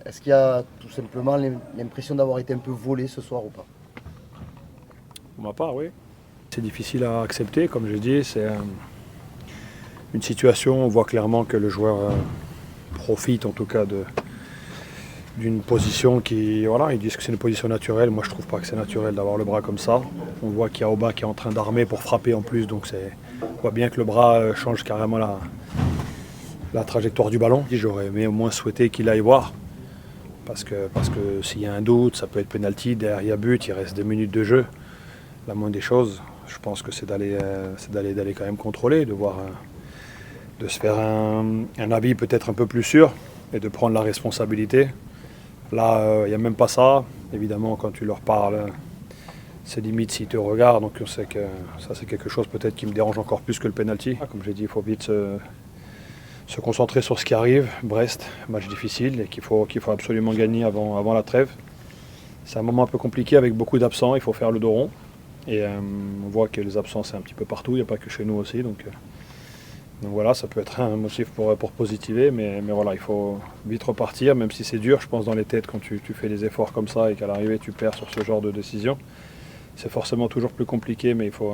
Est-ce qu'il y a tout simplement l'impression d'avoir été un peu volé ce soir ou pas? Pour ma part, oui. C'est difficile à accepter, comme je dis. C'est une situation, on voit clairement que le joueur profite en tout cas d'une position qui, voilà, ils disent que c'est une position naturelle. Moi, je trouve pas que c'est naturel d'avoir le bras comme ça. On voit qu'il y a Oba qui est en train d'armer pour frapper en plus, donc on voit bien que le bras change carrément la trajectoire du ballon. J'aurais aimé au moins souhaiter qu'il aille voir, parce que s'il y a un doute, ça peut être penalty, derrière il y a but, il reste 2 minutes de jeu. La moindre des choses, je pense que c'est d'aller quand même contrôler, de se faire un avis peut-être un peu plus sûr et de prendre la responsabilité. Là, il n'y a même pas ça. Évidemment, quand tu leur parles, c'est limite s'ils te regardent. Donc on sait que ça, c'est quelque chose peut-être qui me dérange encore plus que le penalty. Comme j'ai dit, il faut vite se concentrer sur ce qui arrive. Brest, match difficile et qu'il faut absolument gagner avant la trêve. C'est un moment un peu compliqué avec beaucoup d'absents. Il faut faire le dos rond. Et on voit que les absents, c'est un petit peu partout. Il n'y a pas que chez nous aussi. Donc voilà, ça peut être un motif pour positiver, mais voilà, il faut vite repartir, même si c'est dur, je pense, dans les têtes quand tu fais des efforts comme ça et qu'à l'arrivée tu perds sur ce genre de décision. C'est forcément toujours plus compliqué, mais il faut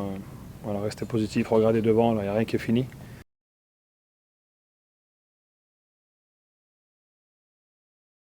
voilà, rester positif, regarder devant, il n'y a rien qui est fini.